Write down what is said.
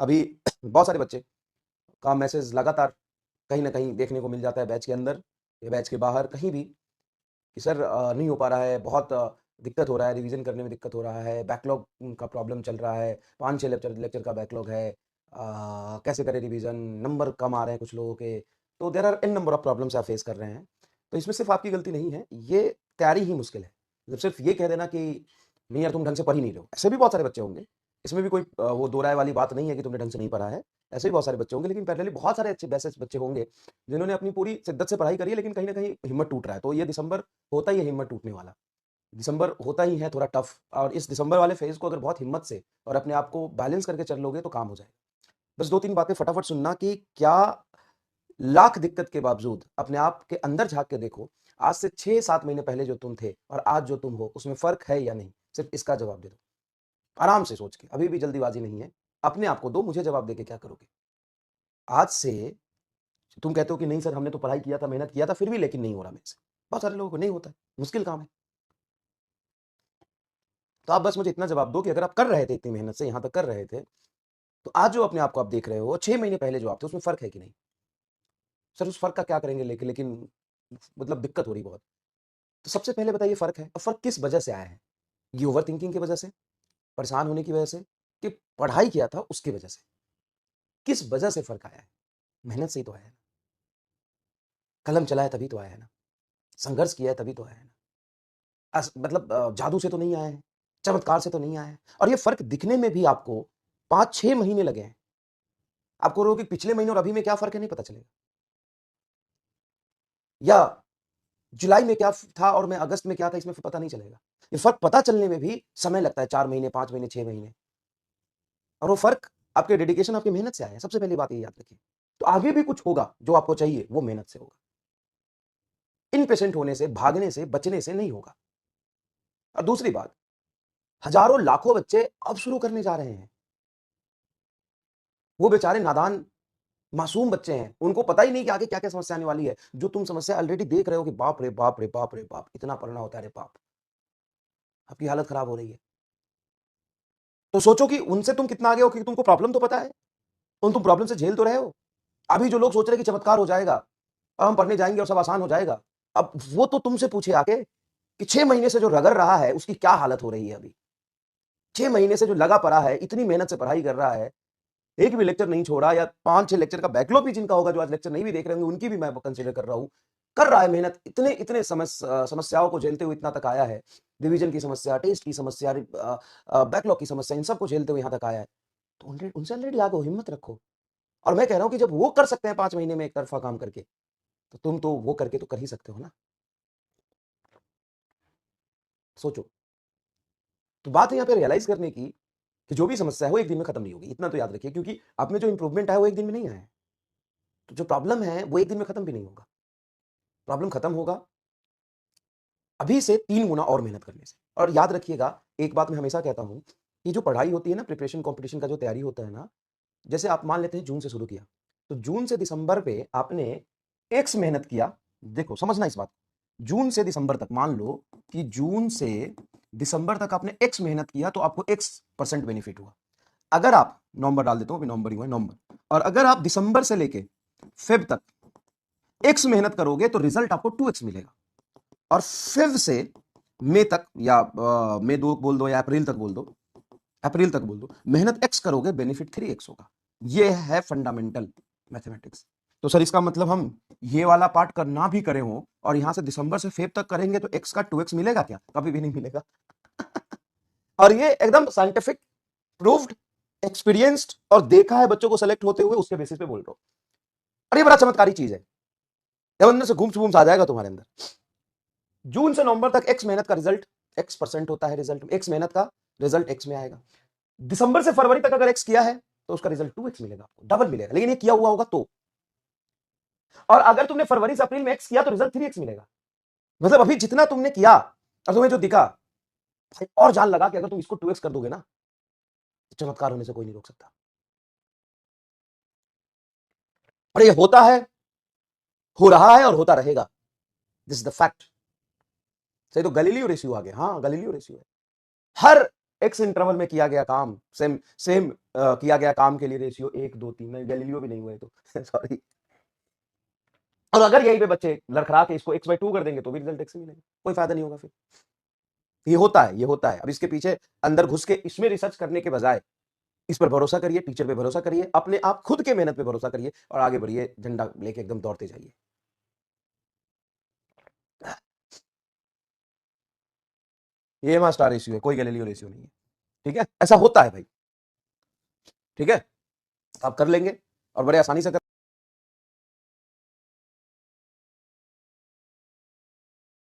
अभी बहुत सारे बच्चे का मैसेज लगातार कहीं ना कहीं देखने को मिल जाता है, बैच के अंदर या बैच के बाहर कहीं भी, कि सर नहीं हो पा रहा है, बहुत दिक्कत हो रहा है, रिवीजन करने में दिक्कत हो रहा है, बैकलॉग का प्रॉब्लम चल रहा है, 5-6 लेक्चर लेक्चर का बैकलॉग है, कैसे करें रिवीजन, नंबर कम आ रहे हैं कुछ लोगों के। तो there are an number of problems आप फेस कर रहे हैं। तो इसमें सिर्फ आपकी गलती नहीं है, ये तैयारी ही मुश्किल है। जब सिर्फ ये कह देना कि नहीं यार तुम ढंग से पढ़ ही नहीं रहे हो, ऐसे भी बहुत सारे बच्चे होंगे। इसमें भी कोई वो दो राय वाली बात नहीं है कि तुमने ढंग से नहीं पढ़ा है, ऐसे भी बहुत सारे बच्चे होंगे। लेकिन पहले बहुत सारे अच्छे वैसे बच्चे होंगे जिन्होंने अपनी पूरी शिद्दत से पढ़ाई करी है, लेकिन कहीं ना कहीं हिम्मत टूट रहा है। तो ये दिसंबर होता ही है हिम्मत टूटने वाला, दिसंबर होता ही है थोड़ा टफ। और इस दिसंबर वाले फेज को अगर बहुत हिम्मत से और अपने आप को बैलेंस करके चल लोगे तो काम हो जाएगा। बस 2-3 बातें फटाफट सुनना कि क्या लाख दिक्कत के बावजूद अपने आप के अंदर झांक के देखो, आज से 6-7 महीने पहले जो तुम थे और आज जो तुम हो उसमें फर्क है या नहीं, सिर्फ इसका जवाब दे दो आराम से सोच के। अभी भी जल्दीबाजी नहीं है, अपने आप को दो, मुझे जवाब देके क्या करोगे। आज से तुम कहते हो कि नहीं सर हमने तो पढ़ाई किया था, मेहनत किया था, फिर भी लेकिन नहीं हो रहा मेरे से। बहुत सारे लोगों को नहीं होता है, मुश्किल काम है। तो आप बस मुझे इतना जवाब दो कि अगर आप कर रहे थे इतनी मेहनत से यहां तक कर रहे थे, तो आज जो अपने आप को आप देख रहे हो 6 महीने पहले जो आप थे उसमें फर्क है कि नहीं। सर उस फर्क का क्या करेंगे लेकिन मतलब दिक्कत हो रही बहुत। तो सबसे पहले बताइए फर्क है, और फर्क किस वजह से आया है। ये ओवर थिंकिंग की वजह से, परेशान होने की वजह से, कि पढ़ाई किया था उसकी वजह से। किस वजह से फर्क आया है। मेहनत से ही तो आया है ना, कलम चलाया तभी तो आया है ना, संघर्ष किया है तभी तो आया है ना। मतलब जादू से तो नहीं आया है, चमत्कार से तो नहीं आया है। और ये फर्क दिखने में भी आपको 5-6 महीने लगे हैं। आपको रोग कि पिछले महीने और अभी में क्या फर्क है नहीं पता चलेगा, या जुलाई में क्या था और मैं अगस्त में क्या था इसमें पता नहीं चलेगा। ये फर्क पता चलने में भी समय लगता है, 4 महीने, 5 महीने, 6 महीने। और वो फर्क आपके डेडिकेशन, आपकी मेहनत से आया है। सबसे पहली बात ये याद रखिए। तो आगे भी कुछ होगा जो आपको चाहिए, वो मेहनत से होगा, इनपेशेंट होने से, भागने से, बचने से नहीं होगा। और दूसरी बात, हजारों लाखों बच्चे अब शुरू करने जा रहे हैं। वो बेचारे नादान मासूम बच्चे हैं, उनको पता ही नहीं कि आगे क्या क्या समस्या आने वाली है। जो तुम समस्या ऑलरेडी देख रहे हो कि बाप रे बाप रे बाप रे बाप, इतना पढ़ना होता है, रे बाप, आपकी हालत खराब हो रही है। तो सोचो कि उनसे तुम कितना आगे हो, कि तुमको प्रॉब्लम तो पता है, तुम प्रॉब्लम से झेल तो रहे हो। अभी जो लोग सोच रहे हैं कि चमत्कार हो जाएगा और हम पढ़ने जाएंगे और सब आसान हो जाएगा, अब वो तो तुमसे पूछे आके कि 6 महीने से जो रगड़ रहा है उसकी क्या हालत हो रही है। अभी 6 महीने से जो लगा पड़ा है, इतनी मेहनत से पढ़ाई कर रहा है, एक भी लेक्चर नहीं छोड़ा, या 5-6 लेक्चर का बैकलॉग भी जिनका होगा, जो आज लेक्चर नहीं भी देख रहे होंगे, उनकी भी मैं कंसिडर कर रहा हूं, कर रहा है मेहनत, इतने इतने समस्याओं को झेलते हुए इतना तक आया है। रिवीजन की समस्या, टेस्ट की समस्या, बैकलॉग की समस्या, इन सबको झेलते हुए यहां तक आया है। तो उनसे ऑलरेडी आगे हो, हिम्मत रखो। और मैं कह रहा हूं कि जब वो कर सकते हैं 5 महीने में एक तरफा काम करके, तो तुम तो वो करके तो कर ही सकते हो ना। सोचो। तो बात है यहाँ पे रियलाइज करने की कि जो भी समस्या है वो एक दिन में खत्म नहीं होगी, इतना तो याद रखिए। क्योंकि आप में जो इंप्रूवमेंट है वो एक दिन में नहीं आया है। तो जो प्रॉब्लम है वो एक दिन में खत्म भी नहीं होगा। प्रॉब्लम खत्म होगा अभी से 3 गुना और मेहनत करने से। और याद रखिएगा, एक बात मैं हमेशा कहता हूं कि जो पढ़ाई होती है ना, प्रिपरेशन कंपटीशन का जो तैयारी होता है ना, जैसे आप मान लेते हैं जून से शुरू किया, तो जून से दिसंबर पे आपने एक्स मेहनत किया। देखो समझना इस बात, जून से दिसंबर तक मान लो कि जून से दिसंबर तक आपने एक्स मेहनत किया, तो आपको X% बेनिफिट हुआ। अगर आप नवंबर डाल देता हूं, नवंबर ही हुआ नवंबर, और अगर आप दिसंबर से लेके फेब तक एक्स मेहनत करोगे तो रिजल्ट आपको 2x मिलेगा। और फेब से मई तक, या मई 2 बोल दो, या अप्रैल तक बोल दो, अप्रैल तक बोल दो, मेहनत एक्स करोगे, बेनिफिट 3x होगा। ये है फंडामेंटल मैथमेटिक्स। तो सर इसका मतलब हम ये वाला पार्ट करना भी करें हो और यहां से दिसंबर से फेब तक करेंगे तो एक्स का 2x मिलेगा क्या? कभी भी नहीं मिलेगा। और ये एकदम साइंटिफिक, प्रूव्ड, एक्सपीरियंस्ड और देखा है बच्चों को सेलेक्ट होते हुए, उसके बेसिस पे बोल रहा हूं। और ये बड़ा चमत्कारी चीज है, जब अंदर से घूम आ जाएगा तुम्हारे अंदर। जून से नवंबर तक एक्स मेहनत का रिजल्ट X% होता है, रिजल्ट एक्स मेहनत का रिजल्ट एक्स में आएगा। दिसंबर से फरवरी तक अगर एक्स किया है तो उसका रिजल्ट 2x मिलेगा, आपको डबल मिलेगा। लेकिन ये किया हुआ होगा तो। और अगर तुमने फरवरी से अप्रैल में एक्स किया तो रिजल्ट 3x मिलेगा। मतलब अभी जितना तुमने किया और तुम्हें जो दिखा, और जान लगा कि अगर तुम इसको 2x कर दोगे ना, तो चमत्कार होने से कोई नहीं रोक सकता। और ये होता है, हो रहा है और होता रहेगा। This is the fact. सही तो गैलीलियो रेशियो आ गया। हाँ गैलीलियो रेशियो है। हर एक्स इंटरवल में किया गया काम, सेम सेम किया गया काम के लिए रेशियो 1 2 3, नहीं गैलीलियो भी नहीं हुए तो सॉरी। और अगर यहीं पे बच्चे लड़खड़ा के इसको x/2 कर देंगे तो भी रिजल्ट x ही मिलेगा, कोई फायदा नहीं होगा फिर। ये होता है, ये होता है। अब इसके पीछे अंदर घुस के इसमें रिसर्च करने के बजाय इस पर भरोसा करिए, टीचर पे भरोसा करिए, अपने आप खुद के मेहनत पे भरोसा करिए और आगे बढ़िए, झंडा लेके एकदम दौड़ते जाइए। ये एमा स्टार रेशियो है, कोई गैलीलियो रेशियो नहीं है। ठीक है, ऐसा होता है भाई। ठीक है, आप कर लेंगे और बड़े आसानी से कर